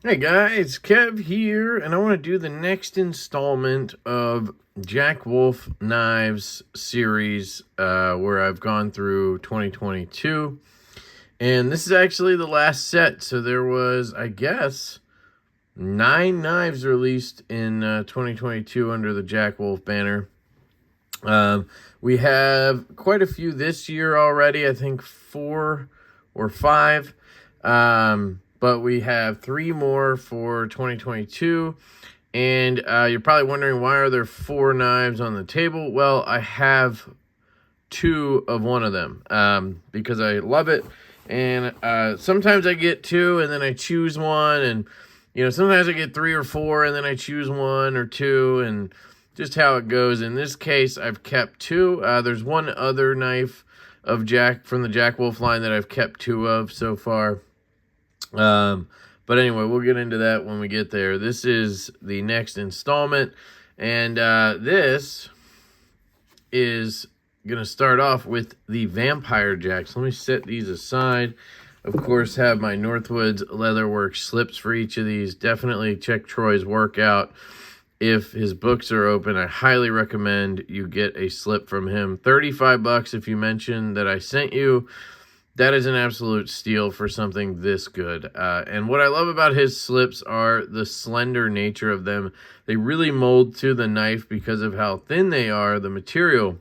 Hey guys, Kev here, and I want to do the next installment of Jack Wolf Knives series where I've gone through 2022. And this is actually the last set, so there was, I guess, 9 knives released in 2022 under the Jack Wolf banner. We have quite a few this year already, I think 4 or 5. But we have 3 more for 2022. And you're probably wondering, why are there 4 knives on the table? Well, I have 2 of one of them because I love it. And sometimes I get 2 and then I choose one. And, sometimes I get 3 or 4 and then I choose 1 or 2. And just how it goes. In this case, I've kept 2. There's one other knife of Jack from the Jack Wolf line that I've kept 2 of so far. But anyway, we'll get into that when we get there. This is the next installment, and this is going to start off with the Vampire Jacks. Let me set these aside. Of course, have my Northwoods Leatherworks slips for each of these. Definitely check Troy's work out. If his books are open, I highly recommend you get a slip from him. $35 if you mention that I sent you. That is an absolute steal for something this good. And what I love about his slips are the slender nature of them. They really mold to the knife because of how thin they are, the material.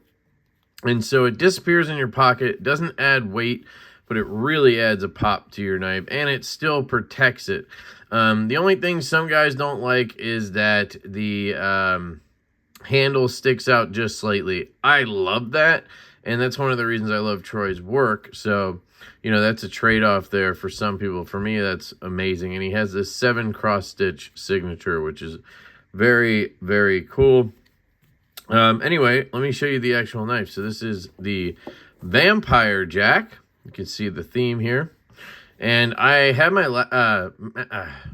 And so it disappears in your pocket. It doesn't add weight, but it really adds a pop to your knife, and it still protects it. The only thing some guys don't like is that the handle sticks out just slightly. I love that. And that's one of the reasons I love Troy's work. So, that's a trade-off there for some people. For me, that's amazing. And he has this 7 cross-stitch signature, which is very, very cool. Anyway, let me show you the actual knife. So this is the Vampire Jack. You can see the theme here. And I have my,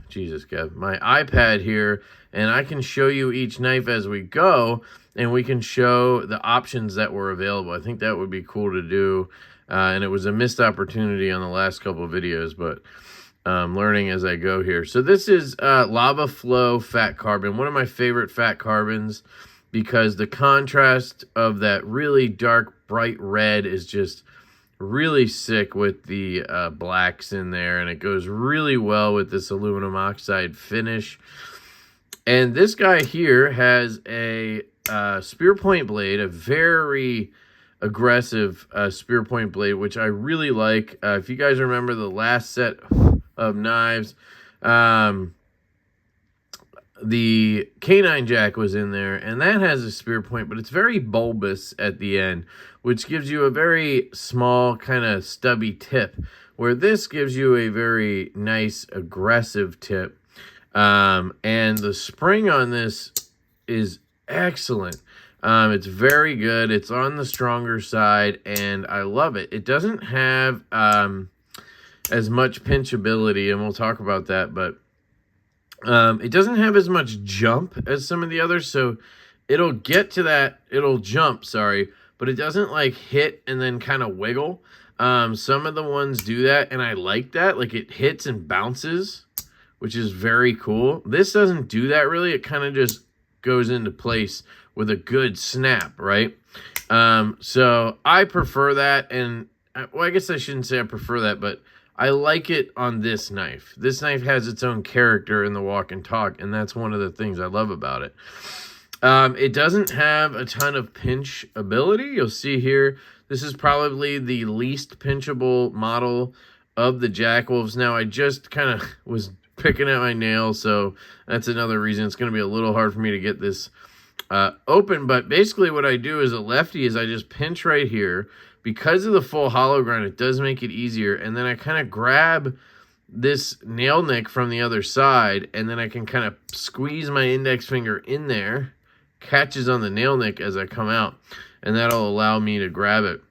Jesus, Kev, my iPad here, and I can show you each knife as we go, and we can show the options that were available. I think that would be cool to do, and it was a missed opportunity on the last couple of videos, but learning as I go here. So this is Lava Flow Fat Carbon, one of my favorite fat carbons, because the contrast of that really dark, bright red is just really sick with the blacks in there, and it goes really well with this aluminum oxide finish. And this guy here has a spear point blade, a very aggressive spear point blade, which I really like. If you guys remember the last set of knives, the Canine Jack was in there, and that has a spear point, but it's very bulbous at the end, which gives you a very small kind of stubby tip, where this gives you a very nice aggressive tip. And the spring on this is excellent. It's very good. It's on the stronger side, and I love it. It doesn't have as much pinchability, and we'll talk about that, but it doesn't have as much jump as some of the others, so it'll get to that, it'll jump, sorry, but it doesn't like hit and then kind of wiggle. Some of the ones do that, and I like that. Like, it hits and bounces, which is very cool. This doesn't do that really. It kind of just goes into place with a good snap, right? So I prefer that, and well, I guess I shouldn't say I prefer that, but I like it on this knife. This knife has its own character in the walk and talk, and that's one of the things I love about it. It doesn't have a ton of pinch ability. You'll see here, this is probably the least pinchable model of the Jack Wolves. Now, I just kind of was picking at my nails, so that's another reason it's going to be a little hard for me to get this open. But basically what I do as a lefty is I just pinch right here. Because of the full hollow grind, it does make it easier. And then I kind of grab this nail nick from the other side, and then I can kind of squeeze my index finger in there, catches on the nail nick as I come out, and that'll allow me to grab it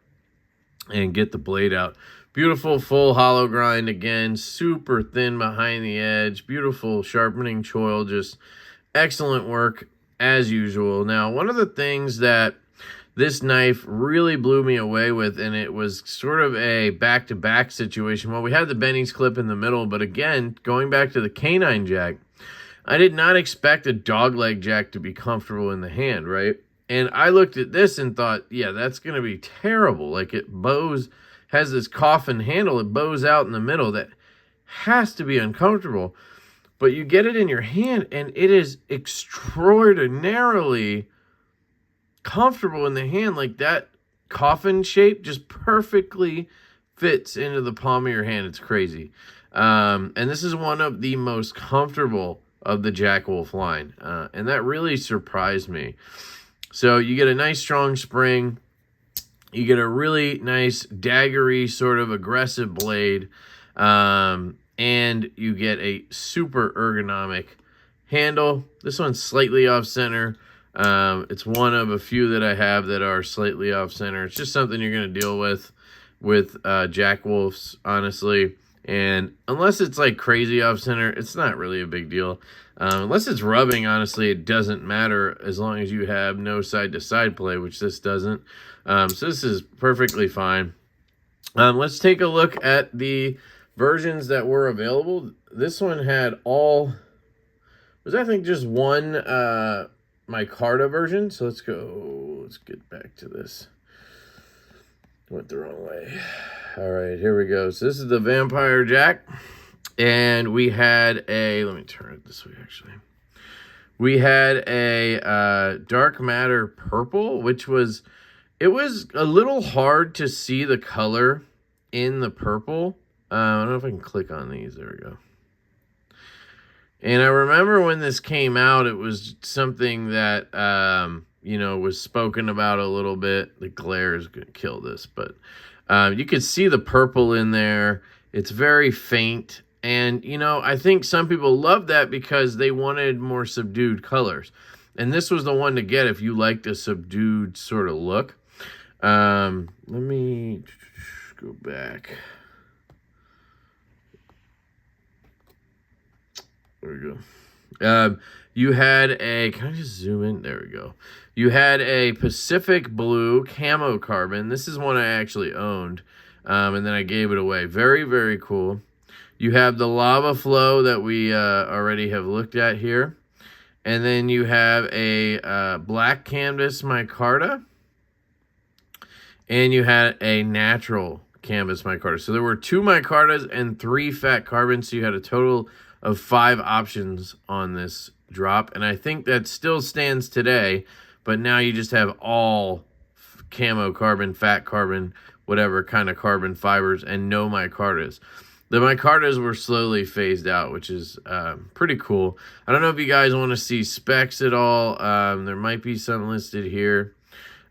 and get the blade out. Beautiful full hollow grind again, super thin behind the edge, beautiful sharpening choil, just excellent work as usual. Now, one of the things that this knife really blew me away with, and it was sort of a back-to-back situation. Well, we had the Benny's clip in the middle, but again, going back to the canine jack, I did not expect a dogleg jack to be comfortable in the hand, right? And I looked at this and thought, yeah, that's going to be terrible. Like, it bows, has this coffin handle, it bows out in the middle. That has to be uncomfortable. But you get it in your hand, and it is extraordinarily comfortable in the hand. Like, that coffin shape just perfectly fits into the palm of your hand. It's crazy. And this is one of the most comfortable of the Jack Wolf line. And that really surprised me. So you get a nice strong spring. You get a really nice daggery sort of aggressive blade. And you get a super ergonomic handle. This one's slightly off center. It's one of a few that I have that are slightly off center. It's just something you're going to deal with Jack Wolfs, honestly. And unless it's like crazy off center, it's not really a big deal. Unless it's rubbing, honestly, it doesn't matter as long as you have no side-to-side play, which this doesn't. So this is perfectly fine. Let's take a look at the versions that were available. This one had I think just one micarta version. So let's get back to this. Went the wrong way. All right, here we go. So this is the Vampire Jack. And we had let me turn it this way, actually. We had a dark matter purple, it was a little hard to see the color in the purple. I don't know if I can click on these. There we go. And I remember when this came out, it was something that, was spoken about a little bit. The glare is going to kill this, but you could see the purple in there. It's very faint. And, I think some people love that because they wanted more subdued colors. And this was the one to get if you liked a subdued sort of look. Let me go back. There we go. You had can I just zoom in? There we go. You had a Pacific Blue camo carbon. This is one I actually owned. And then I gave it away. Very, very cool. You have the Lava Flow that we already have looked at here. And then you have a black canvas micarta. And you had a natural canvas micarta. So there were 2 micartas and 3 fat carbons. So you had a total of 5 options on this drop. And I think that still stands today. But now you just have all camo carbon, fat carbon, whatever kind of carbon fibers, and no micartas. The micartas were slowly phased out, which is pretty cool. I don't know if you guys want to see specs at all. There might be some listed here.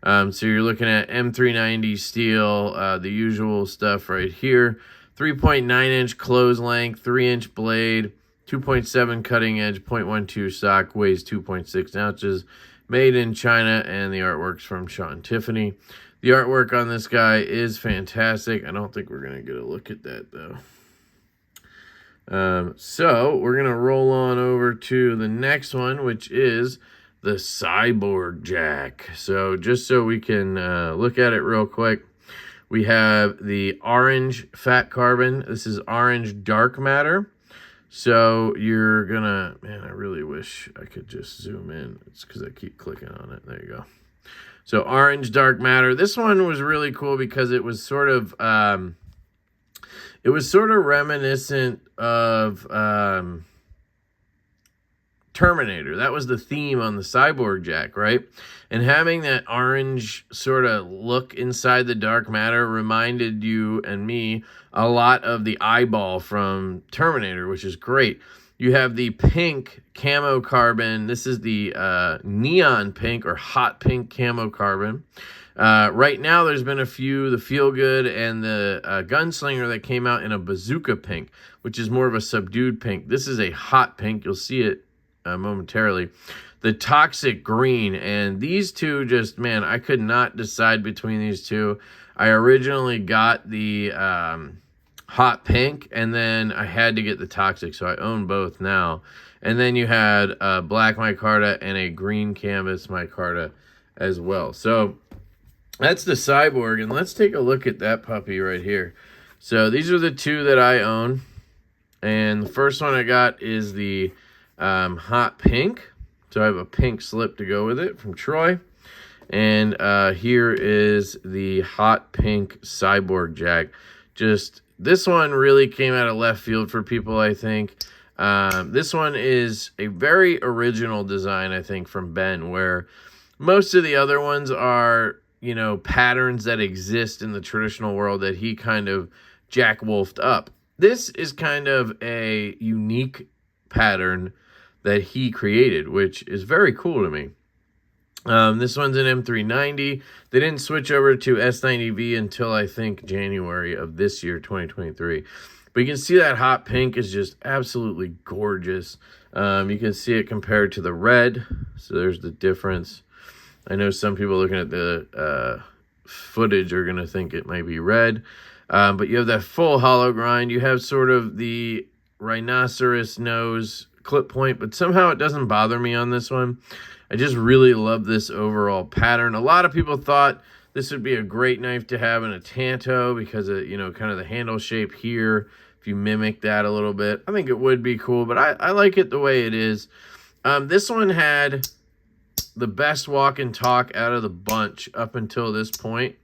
So you're looking at M390 steel, the usual stuff right here. 3.9-inch close length, 3-inch blade, 2.7 cutting edge, 0.12 stock, weighs 2.6 ounces. Made in China, and the artwork's from Sean Tiffany. The artwork on this guy is fantastic. I don't think we're going to get a look at that, though. So we're going to roll on over to the next one, which is the Cyborg Jack. So just so we can look at it real quick, we have the orange fat carbon. This is orange dark matter. So you're going to, man, I really wish I could just zoom in. It's because I keep clicking on it. There you go. So orange dark matter. This one was really cool because it was sort of reminiscent of Terminator. That was the theme on the Cyborg Jack, right? And having that orange sort of look inside the dark matter reminded you and me a lot of the eyeball from Terminator, which is great. You have the pink camo carbon. This is the neon pink or hot pink camo carbon. Right now, there's been a few, the Feel Good and the Gunslinger, that came out in a bazooka pink, which is more of a subdued pink. This is a hot pink. You'll see it momentarily. The Toxic Green, and these two just, man, I could not decide between these two. I originally got the hot pink, and then I had to get the Toxic, so I own both now. And then you had a black micarta and a green canvas micarta as well. So that's the Cyborg, and let's take a look at that puppy right here. So these are the two that I own, and the first one I got is the hot pink. So I have a pink slip to go with it from Troy. And here is the hot pink Cyborg Jack. Just, this one really came out of left field for people, I think. This one is a very original design, I think, from Ben, where most of the other ones are, you know, patterns that exist in the traditional world that he kind of Jack Wolfed up. This is kind of a unique pattern that he created, which is very cool to me. This one's an M390. They didn't switch over to S90V until, I think, January of this year, 2023. But you can see that hot pink is just absolutely gorgeous. You can see it compared to the red. So there's the difference. I know some people looking at the footage are going to think it might be red. But you have that full hollow grind. You have sort of the rhinoceros nose clip point, but somehow it doesn't bother me on this one. I just really love this overall pattern. A lot of people thought this would be a great knife to have in a Tanto because of, you know, kind of the handle shape here. If you mimic that a little bit, I think it would be cool, but I like it the way it is. This one had the best walk and talk out of the bunch up until this point.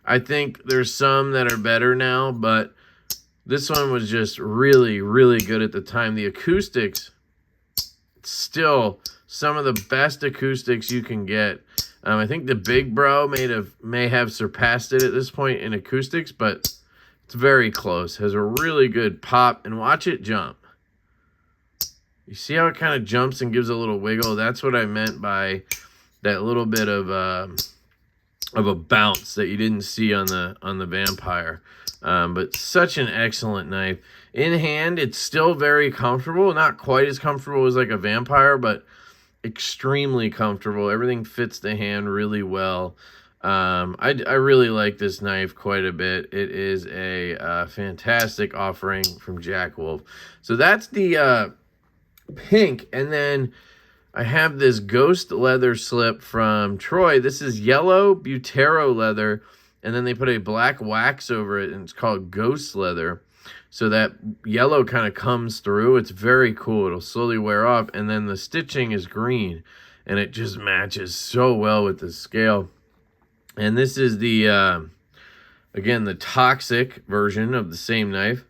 I think there's some that are better now, but this one was just really, really good at the time. The acoustics, still some of the best acoustics you can get. I think the Big Bro may have surpassed it at this point in acoustics, but it's very close. Has a really good pop, and watch it jump. You see how it kind of jumps and gives a little wiggle? That's what I meant by that little bit of a bounce that you didn't see on the Vampire. But such an excellent knife. In hand, it's still very comfortable. Not quite as comfortable as like a Vampire, but extremely comfortable. Everything fits the hand really well. I really like this knife quite a bit. It is a fantastic offering from Jack Wolf. So that's the pink, and then I have this ghost leather slip from Troy. This is yellow Butero leather, and then they put a black wax over it, and it's called ghost leather. So that yellow kind of comes through. It's very cool. It'll slowly wear off, and then the stitching is green, and it just matches so well with the scale. And this is the, again, the toxic version of the same knife.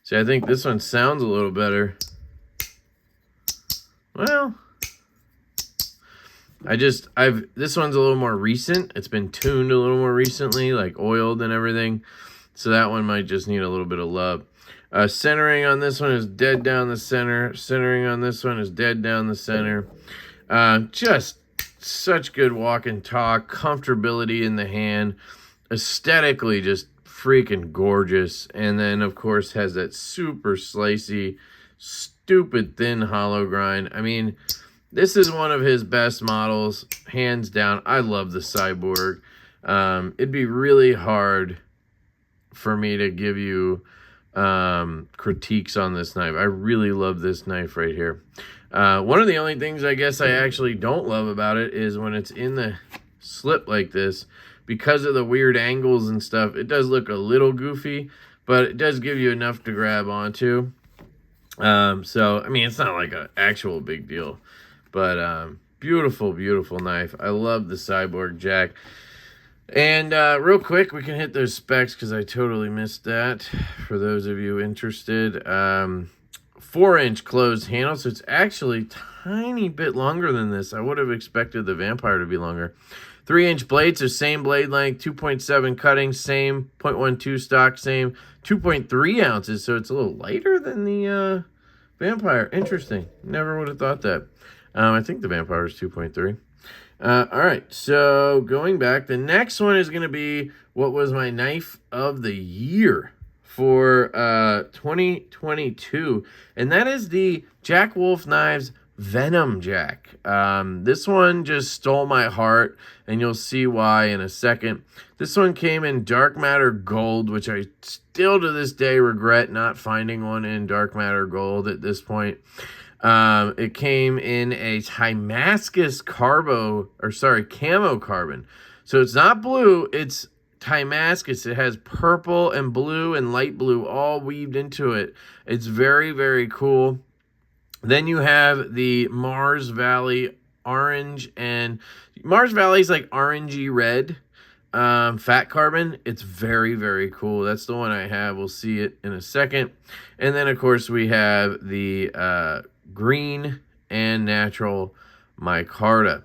See, I think this one sounds a little better. Well, this one's a little more recent. It's been tuned a little more recently, like oiled and everything. So that one might just need a little bit of love. Centering on this one is dead down the center. Centering on this one is dead down the center. Just such good walk and talk. Comfortability in the hand. Aesthetically just freaking gorgeous. And then, of course, has that super slicey, stupid thin hollow grind. I mean, this is one of his best models, hands down. I love the Cyborg. It'd be really hard for me to give you critiques on this knife. I really love this knife right here. One of the only things I guess I actually don't love about it is when it's in the slip like this, because of the weird angles and stuff, it does look a little goofy, but it does give you enough to grab onto. So, I mean, it's not like an actual big deal, but beautiful, beautiful knife. I love the Cyborg Jack. And real quick, we can hit those specs because I totally missed that for those of you interested. 4-inch closed handle, so it's actually tiny bit longer than this. I would have expected the Vampire to be longer. 3-inch blades, so same blade length, 2.7 cutting, same 0.12 stock, same 2.3 ounces, so it's a little lighter than the Vampire. Interesting. Never would have thought that. I think the Vampire is 2.3. All right, so going back, the next one is going to be what was my knife of the year for 2022, and that is the Jack Wolf Knives Venom Jack. This one just stole my heart, and you'll see why in a second. This one came in Dark Matter Gold, which I still to this day regret not finding one in Dark Matter Gold at this point. It came in a Timascus camo carbon. So it's not blue, it's Timascus. It has purple and blue and light blue all weaved into it. It's very, very cool. Then you have the Mars Valley orange, and Mars Valley is like orangey red fat carbon. It's very, very cool. That's the one I have. We'll see it in a second. And then, of course, we have the green and natural micarta.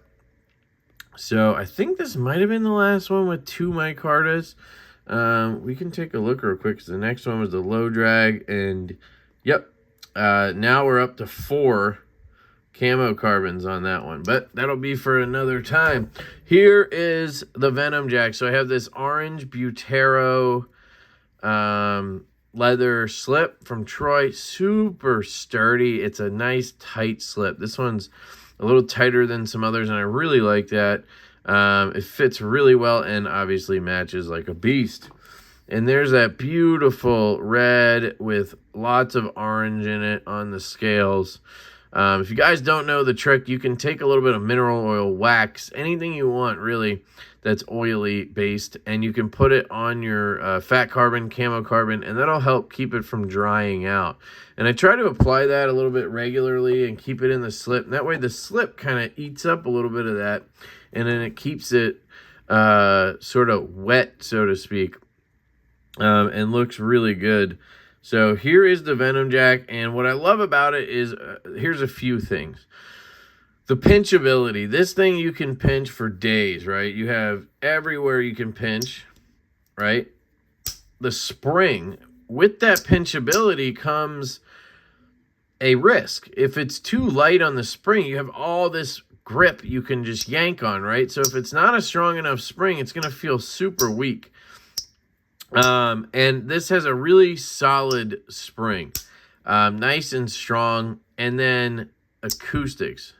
So I think this might have been the last one with 2 micartas. We can take a look real quick, because the next one was the low drag, and yep. Now we're up to 4 camo carbons on that one, but that'll be for another time. Here is the Venom Jack. So I have this orange Butero leather slip from Troy. Super sturdy. It's a nice tight slip. This one's a little tighter than some others, and I really like that. It fits really well and obviously matches like a beast. And there's that beautiful red with lots of orange in it on the scales. If you guys don't know the trick, you can take a little bit of mineral oil, wax, anything you want really that's oily based, and you can put it on your fat carbon, camo carbon, and that'll help keep it from drying out. And I try to apply that a little bit regularly and keep it in the slip. And that way the slip kind of eats up a little bit of that, and then it keeps it sort of wet, so to speak. And looks really good. So here is the Venom Jack, and what I love about it is here's a few things. The pinchability. This thing you can pinch for days, right? You have everywhere you can pinch, right? The spring, with that pinchability comes a risk. If it's too light on the spring, you have all this grip you can just yank on, right? So if it's not a strong enough spring, it's going to feel super weak. And this has a really solid spring, nice and strong, and then acoustics,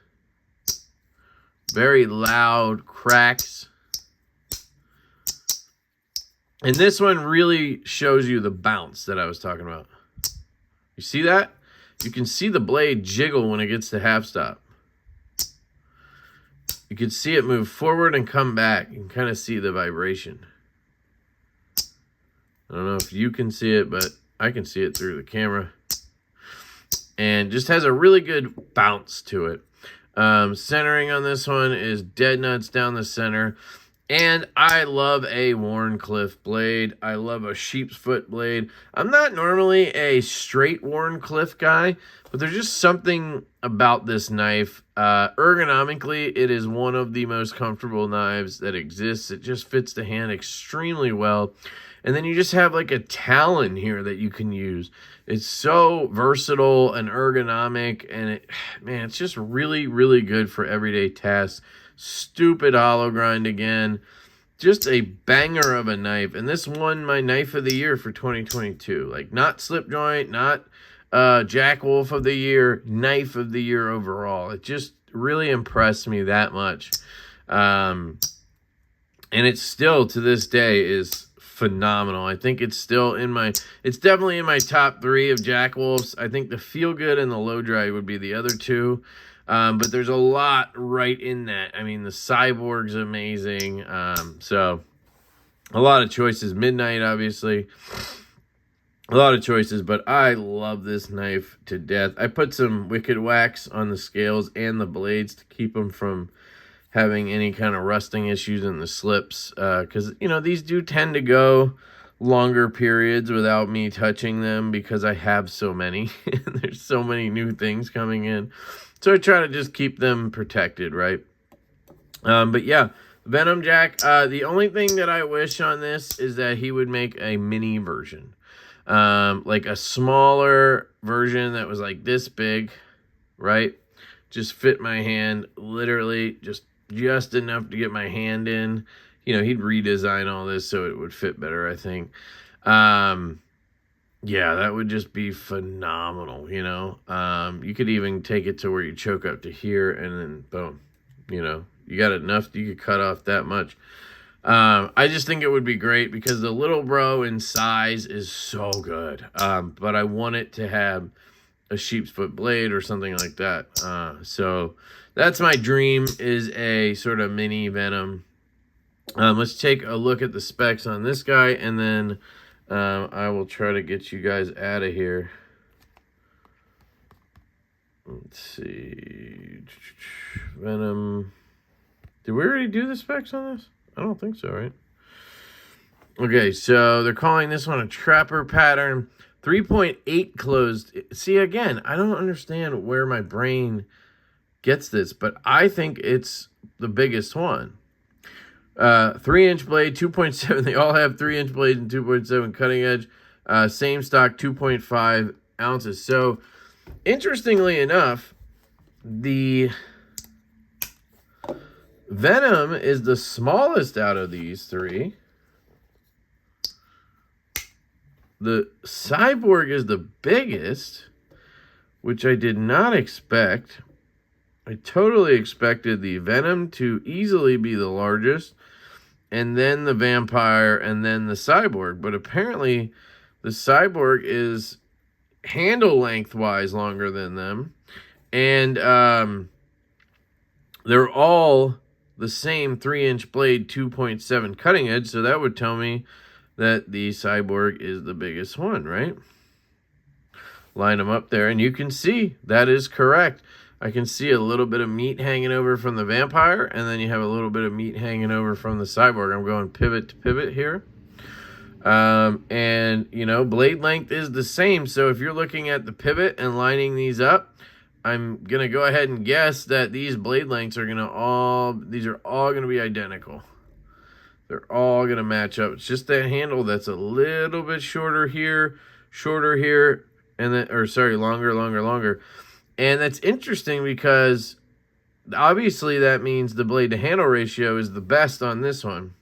very loud cracks. And this one really shows you the bounce that I was talking about. You see that? You can see the blade jiggle when it gets to half stop. You can see it move forward and come back. You can kind of see the vibration. I don't know if you can see it, but I can see it through the camera. And just has a really good bounce to it. Centering on this one is dead nuts down the center. And I love a Wharncliffe blade. I love a sheep's foot blade. I'm not normally a straight Wharncliffe guy, but there's just something about this knife. Ergonomically, it is one of the most comfortable knives that exists. It just fits the hand extremely well. And then you just have like a talon here that you can use. It's so versatile and ergonomic, and it's just really, really good for everyday tasks. Stupid hollow grind again. Just a banger of a knife. And this won my knife of the year for 2022. Like, not slip joint, not Jack Wolf of the year, knife of the year overall. It just really impressed me that much. And it still, to this day, is phenomenal. I think it's still it's definitely in my top 3 of Jack Wolf's. I think the Feel Good and the Low Dry would be the other 2. But there's a lot right in that. I mean, the Cyborg's amazing. So a lot of choices. Midnight, obviously. A lot of choices, but I love this knife to death. I put some Wicked Wax on the scales and the blades to keep them from having any kind of rusting issues in the slips, because these do tend to go longer periods without me touching them because I have so many. There's so many new things coming in, so I try to just keep them protected, right? But yeah, Venom Jack. The only thing that I wish on this is that he would make a mini version, like a smaller version that was like this big, right? Just fit my hand, literally just enough to get my hand in. He'd redesign all this so it would fit better, I think. yeah, that would just be phenomenal, you know. You could even take it to where you choke up to here and then boom, you know, you got enough, you could cut off that much. I just think it would be great because the little bro in size is so good. But I want it to have a sheep's foot blade or something like that. So that's my dream, is a sort of mini Venom. Let's take a look at the specs on this guy, and then I will try to get you guys out of here. Let's see. Venom. Did we already do the specs on this? I don't think so, right? Okay, so they're calling this one a trapper pattern. 3.8 closed. See, again, I don't understand where my brain gets this, but I think it's the biggest one. 3-inch blade, 2.7. They all have 3-inch blades and 2.7 cutting edge. Same stock, 2.5 ounces. So, interestingly enough, the Venom is the smallest out of these three. The Cyborg is the biggest, which I did not expect. I totally expected the Venom to easily be the largest, and then the Vampire, and then the Cyborg. But apparently, the Cyborg is handle lengthwise longer than them, and they're all the same 3-inch blade, 2.7 cutting edge. So that would tell me that the Cyborg is the biggest one, right? Line them up there, and you can see that is correct. I can see a little bit of meat hanging over from the Vampire, and then you have a little bit of meat hanging over from the Cyborg. I'm going pivot to pivot here. And, you know, blade length is the same. So if you're looking at the pivot and lining these up, I'm going to go ahead and guess that these blade lengths are going to these are all going to be identical. They're all going to match up. It's just that handle that's a little bit shorter here, and then, or sorry, longer. And that's interesting because obviously that means the blade to handle ratio is the best on this one,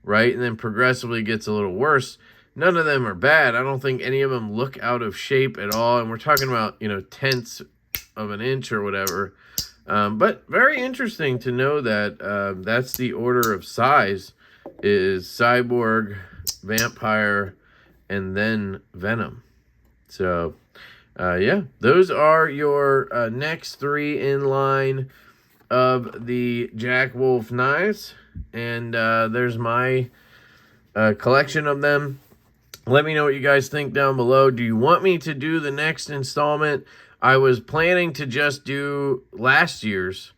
right? And then progressively gets a little worse. None of them are bad. I don't think any of them look out of shape at all. And we're talking about, you know, tenths of an inch or whatever. But very interesting to know that that's the order of size, is Cyborg, Vampire, and then Venom. So, yeah, those are your next three in line of the Jack Wolf knives. And there's my collection of them. Let me know what you guys think down below. Do you want me to do the next installment? I was planning to just do last year's,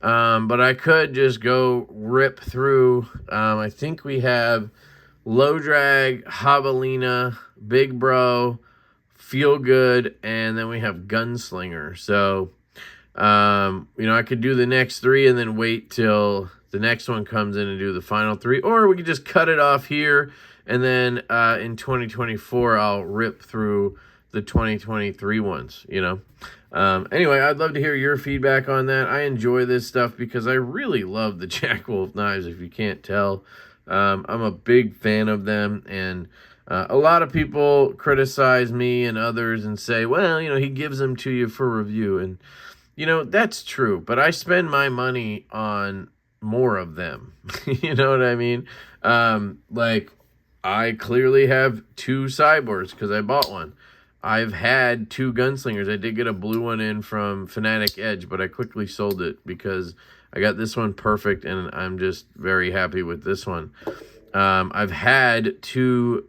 but I could just go rip through. I think we have Low Drag, Javelina, Big Bro, Feel Good, and then we have Gunslinger. So, you know, I could do the next three and then wait till the next one comes in and do the final three. Or we could just cut it off here, and then in 2024, I'll rip through the 2023 ones, you know. Anyway, I'd love to hear your feedback on that. I enjoy this stuff because I really love the Jack Wolf knives, if you can't tell. I'm a big fan of them, and a lot of people criticize me and others and say, well, you know, he gives them to you for review. And, you know, that's true, but I spend my money on more of them. You know what I mean? Like, I clearly have 2 Cyborgs because I bought one. I've had 2 Gunslingers. I did get a blue one in from Fanatic Edge, but I quickly sold it because I got this one perfect, and I'm just very happy with this one. I've had 2,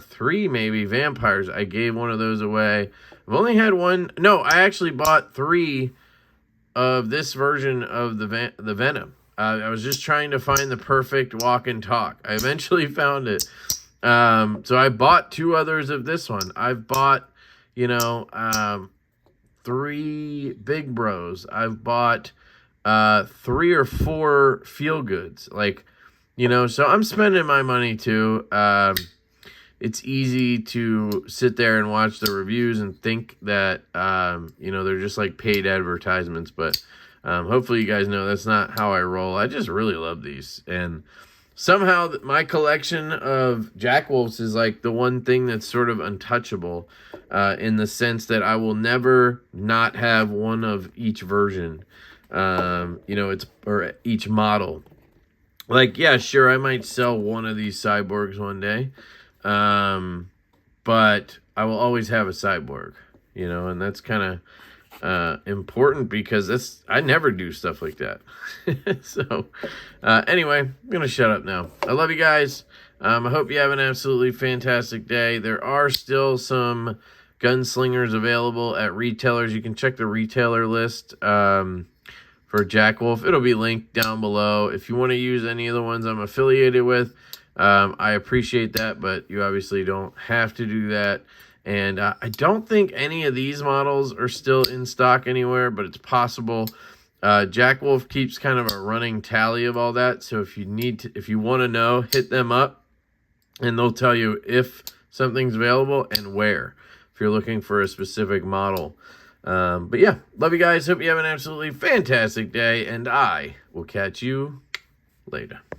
3 maybe Vampires. I gave one of those away. I've only had one. No, I actually bought 3 of this version of the Venom. I was just trying to find the perfect walk and talk. I eventually found it. So I bought 2 others of this one. I've bought, you know, 3 Big Bros. I've bought 3 or 4 Feel Goods. Like, you know, so I'm spending my money too. It's easy to sit there and watch the reviews and think that, you know, they're just like paid advertisements. But hopefully you guys know that's not how I roll. I just really love these. And somehow my collection of Jack Wolfs is like the one thing that's sort of untouchable, in the sense that I will never not have one of each version. You know, or each model. Like, yeah, sure, I might sell one of these cyborgs one day, but I will always have a cyborg, you know, and that's kind of important because I never do stuff like that. So, anyway, I'm going to shut up now. I love you guys. I hope you have an absolutely fantastic day. There are still some gunslingers available at retailers. You can check the retailer list for Jack Wolf. It'll be linked down below. If you want to use any of the ones I'm affiliated with, I appreciate that, but you obviously don't have to do that. And I don't think any of these models are still in stock anywhere, but it's possible. Jack Wolf keeps kind of a running tally of all that. So if you want to know, hit them up and they'll tell you if something's available and where, if you're looking for a specific model. But yeah, love you guys. Hope you have an absolutely fantastic day, and I will catch you later.